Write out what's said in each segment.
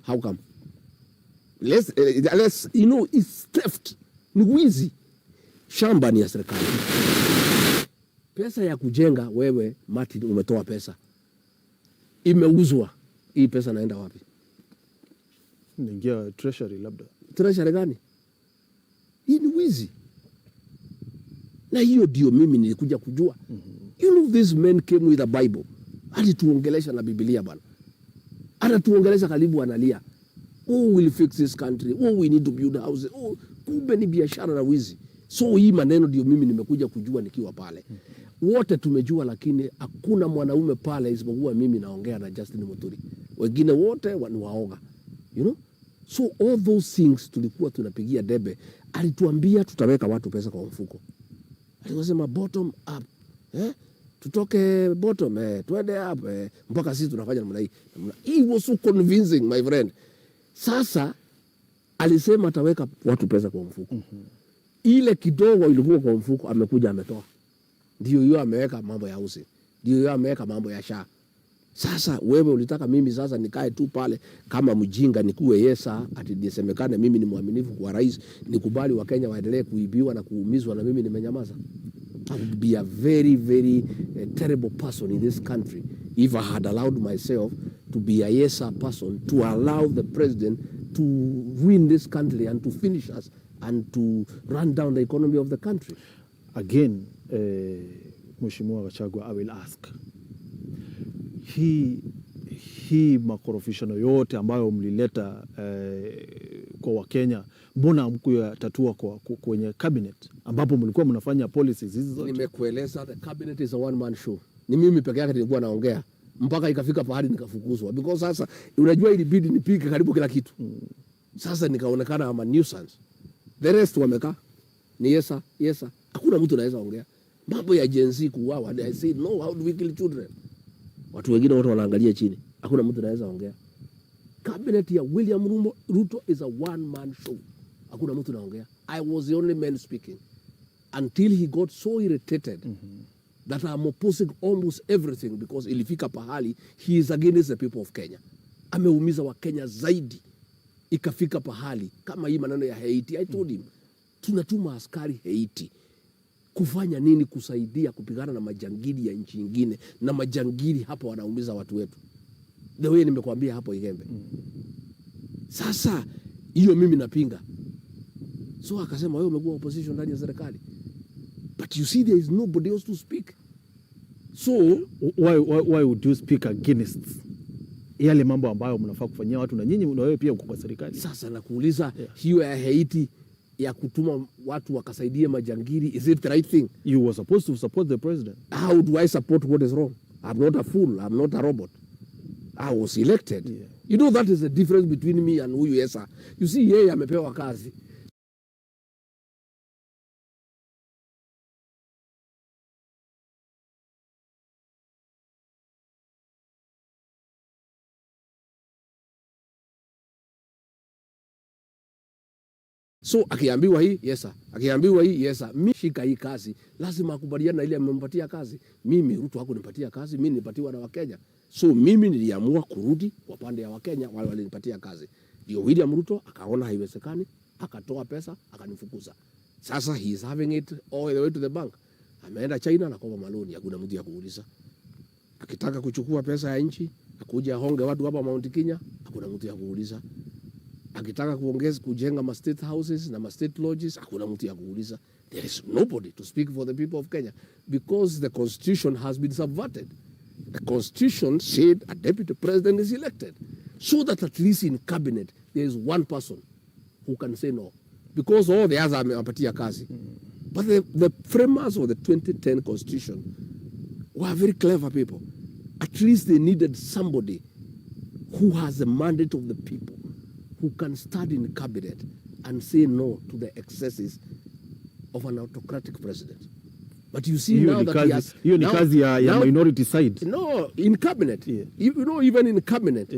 How come? Let's it's theft. Ni wizi. Shamba ni ya serikali. Pesa ya kujenga wewe Martin umetoa pesa. Imeuzwa. Hii pesa naenda wapi? Ningia treasury labda. Treasury gani? Hii ni wizi. Na hiyo ndio mimi nilikuja kujua. You know these men came with a Bible. Hadi tuongelesha na Biblia bwana. Hata tuongelesha karibu analia. Oh, we'll fix this country. Oh, we need to build houses. Oh, kumbe ni biashara na wizi. So hii maneno ndio mimi nimekuja kujua nikiwa pale. Wote tumejua, lakini hakuna mwanaume pale isipokuwa mimi naongea na Justin Muturi. Wengine wote ni waoga. You know? So all those things tulikuwa tunapigia debe. Alituambia tutaweka watu pesa kwa mfuko. Alisema bottom up. Tutoke bottom, twende up, mpaka sisi tunafanya namna hii. He was so convincing, my friend. Sasa alisema ataweka watu pesa kwa mfuko. Ile kidogo ilikuwa kwa mfuko amekuja ametoa. Ndio hiyo ameweka mambo ya usi. Ndio hiyo ameweka mambo ya sha. Sasa wewe ulitaka mimi sasa nikae tu pale kama mjinga nikuwe yesa ati nisemekane mimi ni mwaminifu kwa rais, nikubali wa Kenya waendelee kuibiwa na kuumizwa na mimi nimenyamaza? I would be a very, very terrible person in this country if I had allowed myself to be a yes-sir person, to allow the president to ruin this country and to finish us and to run down the economy of the country. Again, Mheshimiwa Gachagua, I will ask. Hii makorofishano yote ambayo mlileta kwa Wakenya, mbona hamkuyatatua kwenye cabinet ambapo mlikuwa mnafanya policies hizi zote? Nimekueleza, the cabinet is a one man show. Ni mimi peke yake nilikuwa naongea mpaka ikafika pahali nikafukuzwa, because sasa unajua ilibidi nipige karibu kila kitu. Sasa nikaonekana kama nuisance. The rest wamekaa ni yesa. Hakuna mtu anaweza ongea mambo ya Gen Z kuuawa. I say no, how do we kill children? Watu wengine wote wanaangalia chini. Hakuna mtu anaweza ongea. Cabinet ya William Ruto is a one man show. Hakuna mtu anaongea. I was the only man speaking until he got so irritated that I'm opposing almost everything, because ilifika pahali he is against the people of Kenya. Ameumiza wa Kenya zaidi. Ikafika pahali kama hii maneno ya Haiti. I told him, tunatuma askari Haiti kufanya nini? Kusaidia kupigana na majangili ya nchi nyingine, na majangili hapa wanaumiza watu wetu. The way nimekuambia hapo Igembe. Sasa hiyo mimi napinga. So akasema wewe umekuwa opposition ndani ya serikali. But you see there is nobody else to speak. So why would you speak against yale mambo ambayo mnafaa kufanyia watu, na nyinyi na wewe pia uko kwa serikali? Sasa nakuuliza, hiyo ya Haiti ya kutuma watu wakasaidie majangili, is it the right thing? You were supposed to support the president. How do I support what is wrong? I'm not a fool. I'm not a robot. I was elected. Yeah. You know that is the difference between me and huyu yesa. You see, yeye amepewa kazi. So akiambiwa hii yesa, akiambiwa hii yesa, mimi shika hii kazi, lazima akubaliane na ile amempatia kazi. Mimi Ruto hakunipatia kazi, mimi nilipatiwa na Wakenya. So mimi niliamua kurudi kwa pande ya Wakenya wale walinipatia kazi. Ndio William Ruto akaona haiwezekani, akatoa pesa, akanifukuza. Sasa he is having it all the way to the bank. Ameenda China na kwa maloni, hakuna mtu ya kuuliza. Akitaka kuchukua pesa ya nchi, akuja honge watu hapa Mount Kenya, hakuna mtu ya kuuliza. Akitaka kujenga ma state houses na ma state lodges, hakuna mtu ya kuuliza. There is nobody to speak for the people of Kenya, because the constitution has been subverted. The constitution said a deputy president is elected, so that at least in cabinet there is one person who can say no, because all the others amewapatia kazi. But the framers of the 2010 constitution were very clever people. At least they needed somebody who has the mandate of the people, who can stand in the cabinet and say no to the excesses of an autocratic president. But you see now that he has... Hiyo ni kazi ya minority side. No, in cabinet. Yeah. You know, even in cabinet,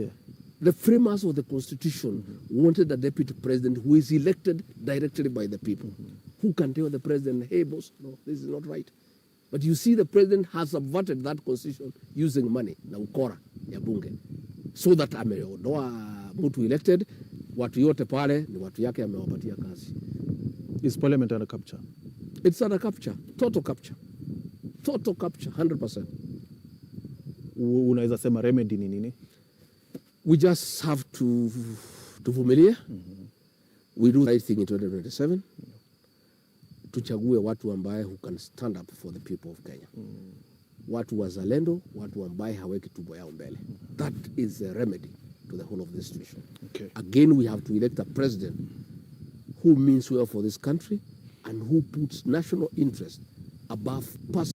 the framers of the constitution wanted a deputy president who is elected directly by the people, who can tell the president, hey boss, no, this is not right. But you see the president has subverted that constitution using money, na ukora ya bunge. so that ameondoa mtu elected, watu yote pale ni watu yake amewapatia kazi. Is parliament under capture? It's under capture, total capture. Total capture, 100%. Unaweza sema remedy ni nini? We just have to vumilia. We do the right thing in 2027. Tuchague watu ambaye who can stand up for the people of Kenya. Watu wazalendo, watu ambaye haweki tumbo yao mbele. That is a remedy to the whole of this situation. Okay. Again, we have to elect a president who means well for this country and who puts national interest above personal.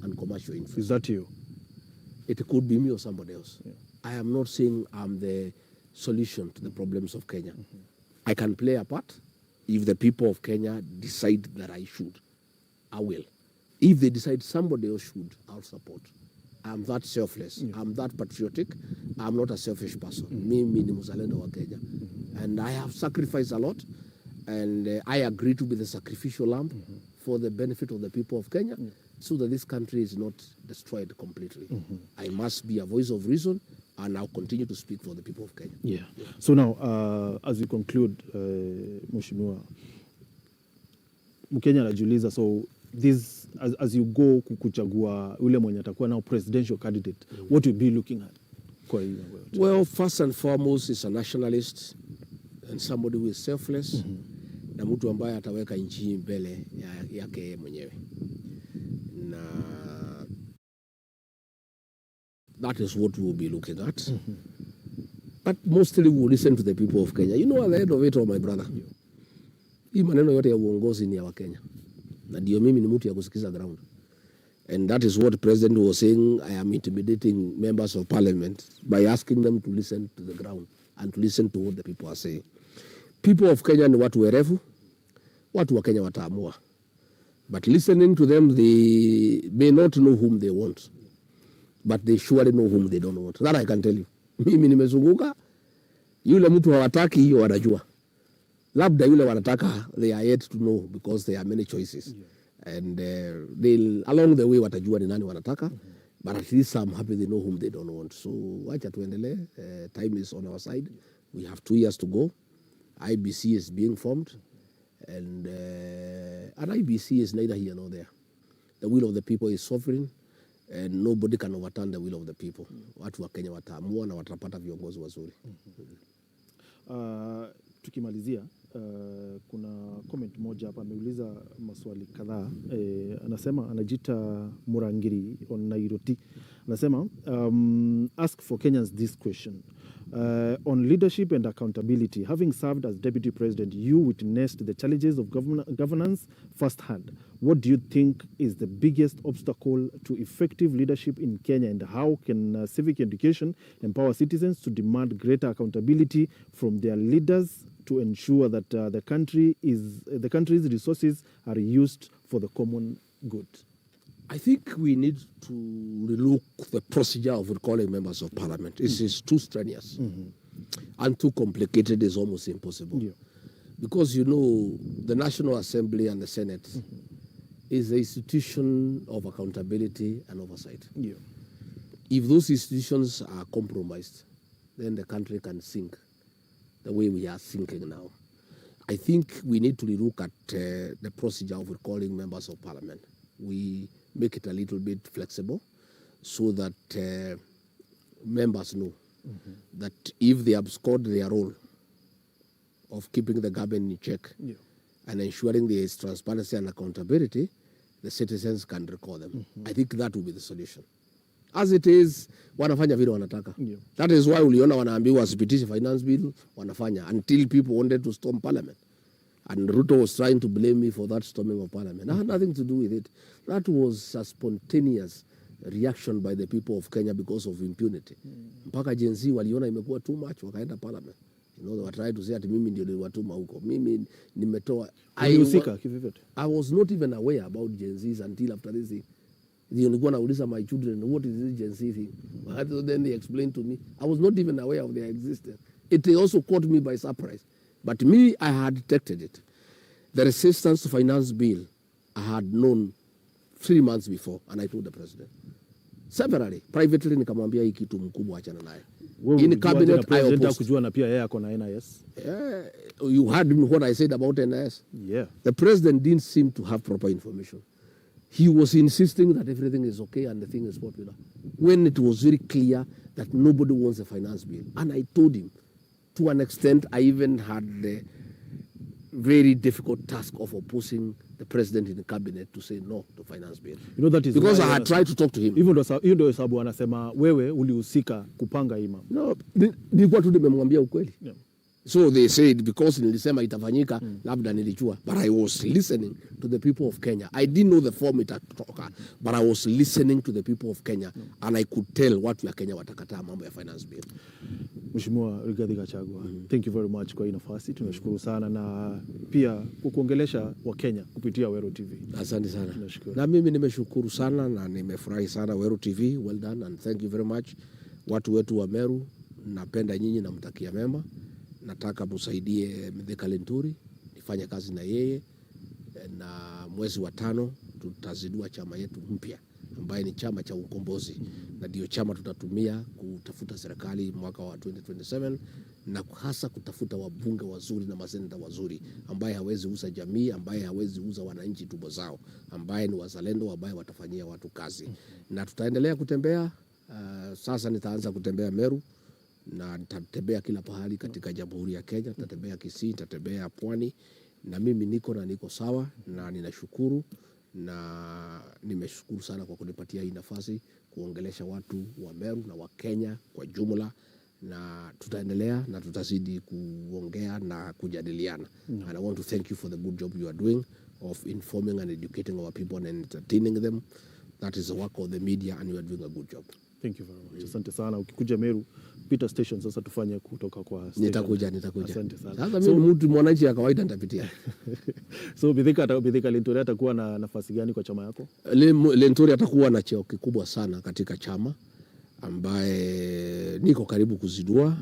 And commercial interest. Is that you? It could be me or somebody else. Yeah. I am not saying I'm the solution to the problems of Kenya. I can play a part. If the people of Kenya decide that I should, I will. If they decide somebody else should, I'll support. I'm that selfless. Yeah. I'm that patriotic. I'm not a selfish person. Mimi ni mzalendo wa Kenya. And I have sacrificed a lot. And I agree to be the sacrificial lamb for the benefit of the people of Kenya, so that this country is not destroyed completely. I must be a voice of reason, and I'll continue to speak for the people of Kenya. Yeah. So now, as we conclude, Mheshimiwa, Mkenya anajiuliza, so this, as you go kuchagua ule mwenye atakuwa now presidential candidate, what will be looking at? Well, first and foremost, is a nationalist and somebody who is selfless, na mtu ambaye ataweka nchi mbele yake mwenyewe. Na that is what we will be looking at. But mostly we will listen to the people of Kenya. You know, at the end of it all, my brother, hii maneno yote ya uongozi ni ya Wakenya. Na ndio mimi ni mtu ya kusikiza ground. And that is what the president was saying. I am intimidating members of parliament by asking them to listen to the ground and to listen to what the people are saying. People of Kenya ni watu werevu, watu wa Kenya wataamua. But listening to them, they may not know whom they want, but they surely know whom they don't want. That I can tell you. Mimi nimezunguka, yule mtu hawataki hiyo wanajua. Labda yule wanataka, they are yet to know because there are many choices. And they'll, along the way watajua ni nani wanataka, but at least I'm happy they know whom they don't want. So wacha tuendelee. Time is on our side. We have 2 years to go. IBC is being formed, and IBC is neither here nor there. The will of the people is sovereign, and nobody can overturn the will of the people. Watu wa Kenya wataamua na watapata viongozi wazuri. Tukimalizia, kuna comment moja hapa ameuliza maswali kadhaa. Anasema anajiita Murangiri on Nairobi. Anasema ask for Kenyans this question. On leadership and accountability, having served as deputy president, you witnessed the challenges of governance firsthand. What do you think is the biggest obstacle to effective leadership in Kenya, and how can civic education empower citizens to demand greater accountability from their leaders to ensure that the country's resources are used for the common good? I think we need to relook the procedure of recalling members of parliament. It is too strenuous and too complicated. It's almost impossible. Yeah. Because, you know, the National Assembly and the Senate is the institution of accountability and oversight. Yeah. If those institutions are compromised, then the country can sink the way we are sinking now. I think we need to relook at the procedure of recalling members of parliament. We make it a little bit flexible so that members know that if they have scored their role of keeping the government in check and ensuring there is transparency and accountability, the citizens can recall them. I think that will be the solution. As it is, wanafanya vile wanataka. That is why uliona wanaambiwa wasipitishe finance bill, wanafanya, until people wanted to storm parliament. And Ruto was trying to blame me for that storming of parliament. I had nothing to do with it. That was a spontaneous reaction by the people of Kenya because of impunity. Mpaka Gen Z waliona imekuwa too much, wakaenda parliament. You know, they were trying to say ati mimi ndio niliwatuma huko. Mimi nimetoa. I was not even aware about Gen Zs until after this thing. Nilikuwa nauliza my children, what is this Gen Z thing? Then they explained to me. I was not even aware of their existence. It also caught me by surprise. But me, I had detected it. The resistance to finance bill, I had known 3 months before, and I told the president. Severally, privately, nikamwambia hii kitu mkubwa achana naye. In cabinet, I opposed. Kujua na pia yeye ako na NIS. You heard what I said about NIS? Yeah. The president didn't seem to have proper information. He was insisting that everything is okay and the thing is popular, when it was very clear that nobody wants a finance bill. And I told him, to an extent, I even had the very difficult task of opposing the president in the cabinet to say no to finance bill. You know, that is because I had tried to talk to him. Hiyo ndio sababu anasema wewe ulihusika kupanga hii mambo. No, nilikuwa tu nimemwambia ukweli. Yeah. So they said because nilisema itafanyika labda nilijua, but I was listening to the people of Kenya. I didn't know the form itatoka, but I was listening to the people of Kenya and I could tell watu ya Kenya watakataa mambo ya finance bill. Mheshimiwa Rigathi Gachagua, thank you very much kwa hii nafasi. Tunashukuru sana na pia kukuongelesha wa Kenya kupitia Wero TV. Asante sana. Na mimi nimeshukuru sana na nimefurahi sana Wero TV. Well done and thank you very much. Watu wetu wa Meru, napenda nyinyi na mtakia mema. Nataka msaidie Mithika Linturi, nifanye kazi na yeye, na mwezi wa 5 tutazindua chama yetu mpya ambaye ni chama cha ukombozi, na ndio chama tutatumia kutafuta serikali mwaka wa 2027 na hasa kutafuta wabunge wazuri na maseneta wazuri, ambaye hawezi uza jamii, ambaye hawezi uza wananchi tumbo zao, ambaye ni wazalendo, ambaye watafanyia watu kazi. Na tutaendelea kutembea. Sasa nitaanza kutembea Meru na nitatembea kila pahali katika Jamhuri ya Kenya. Nitatembea Kisii, nitatembea Pwani, na mimi niko sawa, na ninashukuru na nimeshukuru sana kwa kunipatia hii nafasi kuongelesha watu wa Meru na wa Kenya kwa jumla, na tutaendelea na tutazidi kuongea na kujadiliana. And I want to thank you for the good job you are doing of informing and educating our people and entertaining them. That is the work of the media and you are doing a good job. Thank you very much. Asante sana. Ukikuja Meru, Peter Station sasa tufanye kutoka kwa station. Nitakuja. Asante sana. Sasa mimi mtu mwananchi ya kawaida nitapitia. So Mithika Linturi atakuwa na nafasi gani kwa chama yako? Linturi atakuwa na cheo kikubwa sana katika chama ambaye niko karibu kuzidua.